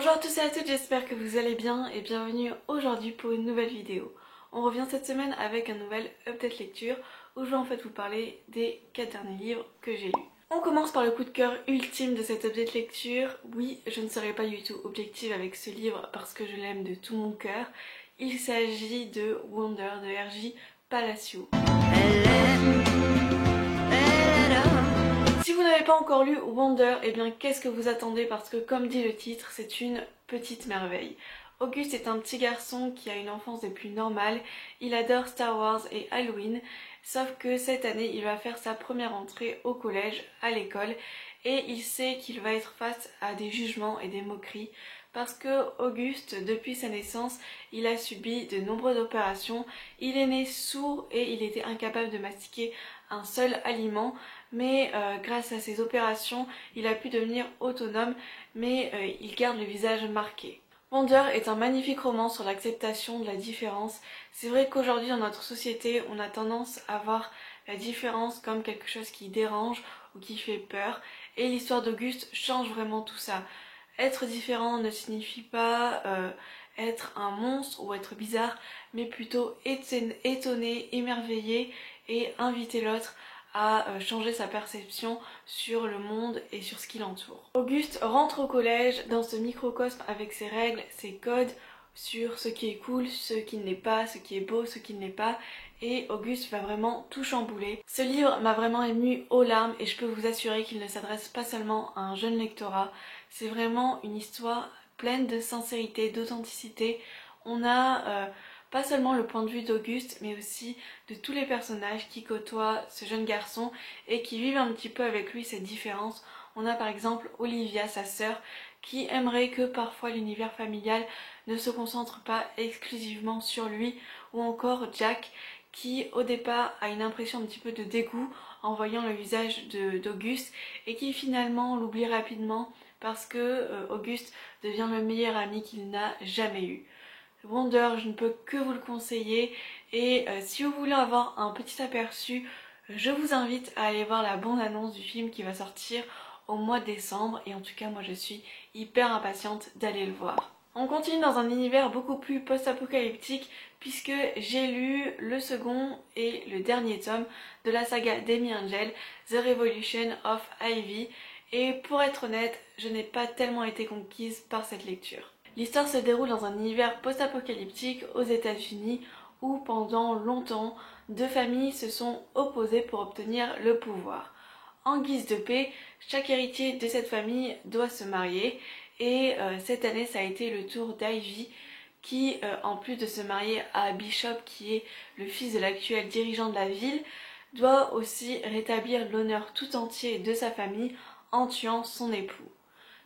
Bonjour à tous et à toutes, j'espère que vous allez bien et bienvenue aujourd'hui pour une nouvelle vidéo. On revient cette semaine avec un nouvel update lecture où je vais en fait vous parler des 4 derniers livres que j'ai lus. On commence par le coup de cœur ultime de cette update lecture. Oui, je ne serai pas du tout objective avec ce livre parce que je l'aime de tout mon cœur. Il s'agit de Wonder de R.J. Palacio. Si vous n'avez pas encore lu Wonder, eh bien qu'est-ce que vous attendez? Parce que comme dit le titre, c'est une petite merveille. Auguste est un petit garçon qui a une enfance des plus normales, il adore Star Wars et Halloween, sauf que cette année il va faire sa première entrée au collège, à l'école, et il sait qu'il va être face à des jugements et des moqueries, parce que Auguste, depuis sa naissance, il a subi de nombreuses opérations, il est né sourd et il était incapable de mastiquer un seul aliment, mais grâce à ces opérations, il a pu devenir autonome, mais il garde le visage marqué. Wonder est un magnifique roman sur l'acceptation de la différence. C'est vrai qu'aujourd'hui dans notre société, on a tendance à voir la différence comme quelque chose qui dérange ou qui fait peur, et l'histoire d'Auguste change vraiment tout ça. Être différent ne signifie pas être un monstre ou être bizarre, mais plutôt étonner, émerveiller et inviter l'autre à changer sa perception sur le monde et sur ce qui l'entoure. Auguste rentre au collège dans ce microcosme avec ses règles, ses codes sur ce qui est cool, ce qui ne l'est pas, ce qui est beau, ce qui ne l'est pas, et Auguste va vraiment tout chambouler. Ce livre m'a vraiment émue aux larmes et je peux vous assurer qu'il ne s'adresse pas seulement à un jeune lectorat, c'est vraiment une histoire pleine de sincérité, d'authenticité. On a pas seulement le point de vue d'Auguste, mais aussi de tous les personnages qui côtoient ce jeune garçon et qui vivent un petit peu avec lui cette différence. On a par exemple Olivia, sa sœur, qui aimerait que parfois l'univers familial ne se concentre pas exclusivement sur lui, ou encore Jack, qui au départ a une impression un petit peu de dégoût en voyant le visage d'Auguste et qui finalement l'oublie rapidement parce que Auguste devient le meilleur ami qu'il n'a jamais eu. Wonder, je ne peux que vous le conseiller et si vous voulez avoir un petit aperçu, je vous invite à aller voir la bande-annonce du film qui va sortir au mois de décembre et en tout cas moi je suis hyper impatiente d'aller le voir. On continue dans un univers beaucoup plus post-apocalyptique puisque j'ai lu le second et le dernier tome de la saga d'Amy Angel, The Revolution of Ivy, et pour être honnête, je n'ai pas tellement été conquise par cette lecture. L'histoire se déroule dans un univers post-apocalyptique aux États-Unis où pendant longtemps, deux familles se sont opposées pour obtenir le pouvoir. En guise de paix, chaque héritier de cette famille doit se marier et cette année ça a été le tour d'Ivy qui, en plus de se marier à Bishop qui est le fils de l'actuel dirigeant de la ville, doit aussi rétablir l'honneur tout entier de sa famille en tuant son époux.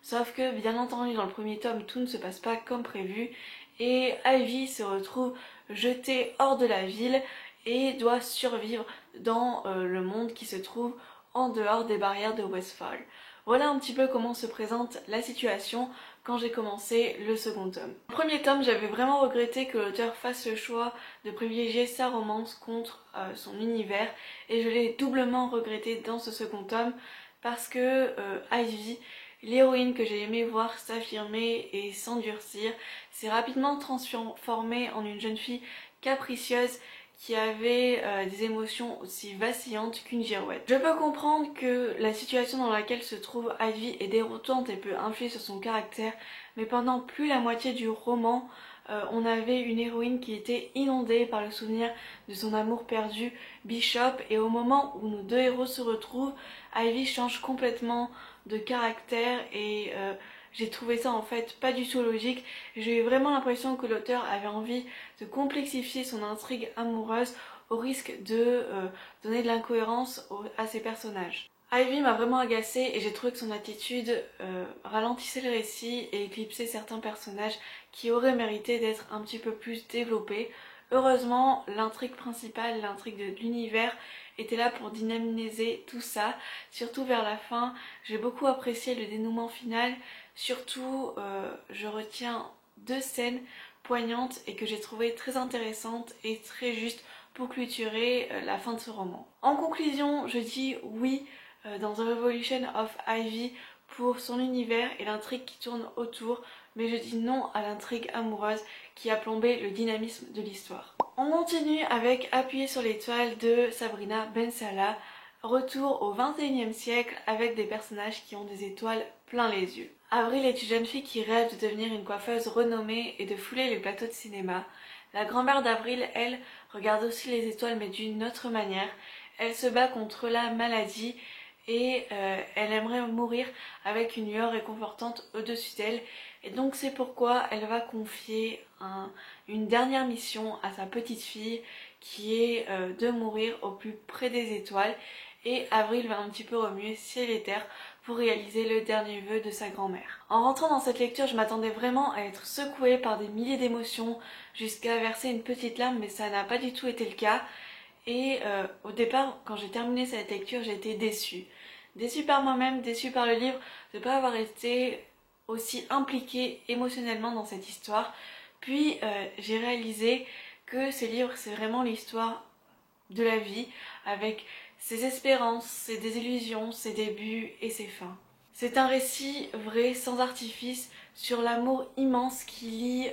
Sauf que bien entendu dans le premier tome tout ne se passe pas comme prévu et Ivy se retrouve jetée hors de la ville et doit survivre dans le monde qui se trouve en dehors des barrières de Westfall. Voilà un petit peu comment se présente la situation quand j'ai commencé le second tome. Au premier tome, j'avais vraiment regretté que l'auteur fasse le choix de privilégier sa romance contre son univers et je l'ai doublement regretté dans ce second tome parce que Ivy, l'héroïne que j'ai aimé voir s'affirmer et s'endurcir, s'est rapidement transformée en une jeune fille capricieuse qui avait des émotions aussi vacillantes qu'une girouette. Je peux comprendre que la situation dans laquelle se trouve Ivy est déroutante et peut influer sur son caractère, mais pendant plus la moitié du roman, on avait une héroïne qui était inondée par le souvenir de son amour perdu, Bishop, et au moment où nos deux héros se retrouvent, Ivy change complètement de caractère et j'ai trouvé ça en fait pas du tout logique. J'ai eu vraiment l'impression que l'auteur avait envie de complexifier son intrigue amoureuse au risque de donner de l'incohérence à ses personnages. Ivy m'a vraiment agacée et j'ai trouvé que son attitude ralentissait le récit et éclipsait certains personnages qui auraient mérité d'être un petit peu plus développés. Heureusement, l'intrigue principale, l'intrigue de l'univers était là pour dynamiser tout ça, surtout vers la fin. J'ai beaucoup apprécié le dénouement final, surtout je retiens deux scènes poignantes et que j'ai trouvées très intéressantes et très justes pour clôturer la fin de ce roman. En conclusion, je dis oui dans The Revolution of Ivy pour son univers et l'intrigue qui tourne autour, mais je dis non à l'intrigue amoureuse qui a plombé le dynamisme de l'histoire. On continue avec Appuyer sur l'étoile de Sabrina Ben Salah. Retour au XXIe siècle avec des personnages qui ont des étoiles plein les yeux. Avril est une jeune fille qui rêve de devenir une coiffeuse renommée et de fouler les plateaux de cinéma. La grand-mère d'Avril, elle, regarde aussi les étoiles mais d'une autre manière. Elle se bat contre la maladie et elle aimerait mourir avec une lueur réconfortante au-dessus d'elle. Et donc c'est pourquoi elle va confier une dernière mission à sa petite fille qui est de mourir au plus près des étoiles. Et Avril va un petit peu remuer ciel et terre pour réaliser le dernier vœu de sa grand-mère. En rentrant dans cette lecture, je m'attendais vraiment à être secouée par des milliers d'émotions jusqu'à verser une petite larme, mais ça n'a pas du tout été le cas. Et au départ, quand j'ai terminé cette lecture, j'ai été déçue. Déçue par moi-même, déçue par le livre, de ne pas avoir été aussi impliquée émotionnellement dans cette histoire. Puis j'ai réalisé que ce livre, c'est vraiment l'histoire de la vie, avec ses espérances, ses désillusions, ses débuts et ses fins. C'est un récit vrai, sans artifice, sur l'amour immense qui lie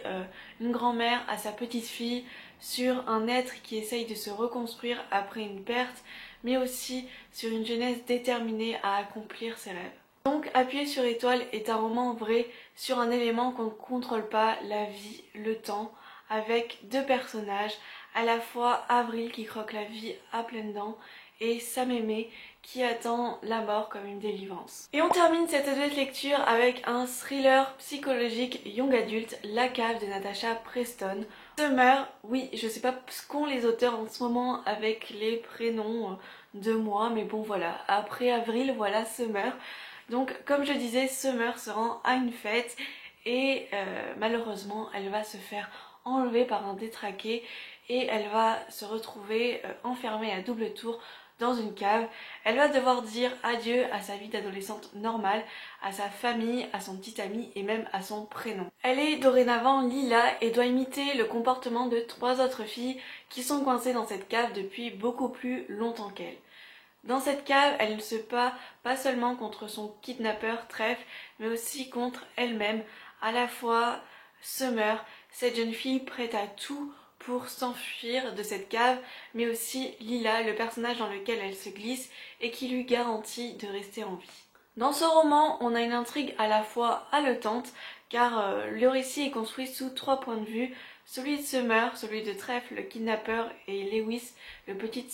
une grand-mère à sa petite-fille, sur un être qui essaye de se reconstruire après une perte, mais aussi sur une jeunesse déterminée à accomplir ses rêves. Donc Appuyer sur étoile est un roman vrai sur un élément qu'on ne contrôle pas, la vie, le temps, avec deux personnages, à la fois Avril qui croque la vie à pleines dents et Sam Aimé qui attend la mort comme une délivrance. Et on termine cette deuxième lecture avec un thriller psychologique young adulte, La cave de Natasha Preston. Summer, oui, je sais pas ce qu'ont les auteurs en ce moment avec les prénoms de mois, mais bon voilà, après avril, voilà Summer. Donc comme je disais, Summer se rend à une fête et malheureusement elle va se faire enlever par un détraqué et elle va se retrouver enfermée à double tour dans une cave. Elle va devoir dire adieu à sa vie d'adolescente normale, à sa famille, à son petit ami et même à son prénom. Elle est dorénavant Lila et doit imiter le comportement de 3 autres filles qui sont coincées dans cette cave depuis beaucoup plus longtemps qu'elle. Dans cette cave, elle ne se bat pas seulement contre son kidnappeur Trèfle, mais aussi contre elle-même, à la fois Summer, cette jeune fille prête à tout pour s'enfuir de cette cave, mais aussi Lila, le personnage dans lequel elle se glisse et qui lui garantit de rester en vie. Dans ce roman, on a une intrigue à la fois haletante, car le récit est construit sous 3 points de vue, celui de Summer, celui de Trèfle, le kidnappeur, et Lewis, le petit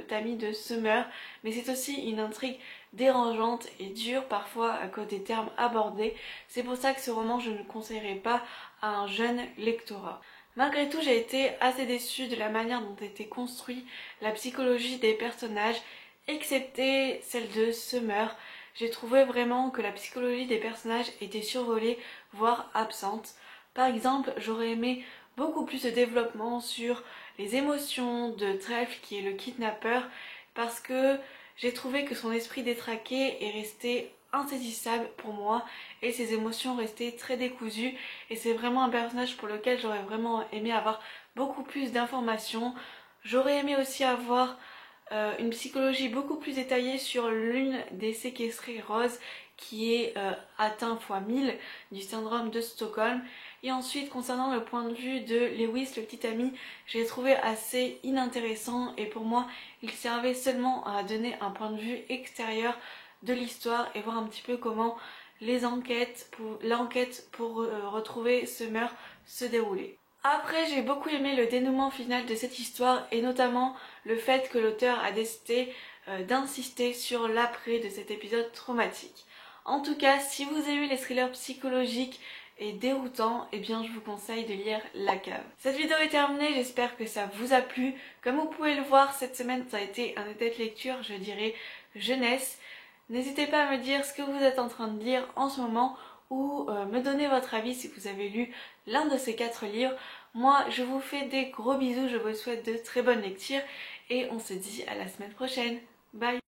ami de Summer, mais c'est aussi une intrigue dérangeante et dure parfois à cause des termes abordés. C'est pour ça que ce roman, je ne le conseillerais pas à un jeune lectorat. Malgré tout, j'ai été assez déçue de la manière dont était construite la psychologie des personnages, excepté celle de Summer. J'ai trouvé vraiment que la psychologie des personnages était survolée, voire absente. Par exemple, j'aurais aimé beaucoup plus de développement sur les émotions de Trèfle, qui est le kidnappeur, parce que j'ai trouvé que son esprit détraqué est resté insaisissable pour moi et ses émotions restaient très décousues et c'est vraiment un personnage pour lequel j'aurais vraiment aimé avoir beaucoup plus d'informations. J'aurais aimé aussi avoir une psychologie beaucoup plus détaillée sur l'une des séquestrées Rose qui est atteint x 1000 du syndrome de Stockholm. Et ensuite, concernant le point de vue de Lewis, le petit ami, je l'ai trouvé assez inintéressant et pour moi, il servait seulement à donner un point de vue extérieur de l'histoire et voir un petit peu comment l'enquête pour retrouver Summer se déroulait. Après, j'ai beaucoup aimé le dénouement final de cette histoire et notamment le fait que l'auteur a décidé d'insister sur l'après de cet épisode traumatique. En tout cas, si vous aimez les thrillers psychologiques et déroutants, eh bien je vous conseille de lire La Cave. Cette vidéo est terminée, j'espère que ça vous a plu. Comme vous pouvez le voir, cette semaine ça a été un été de lecture, je dirais jeunesse. N'hésitez pas à me dire ce que vous êtes en train de lire en ce moment ou me donner votre avis si vous avez lu l'un de ces 4 livres. Moi, je vous fais des gros bisous, je vous souhaite de très bonnes lectures et on se dit à la semaine prochaine. Bye!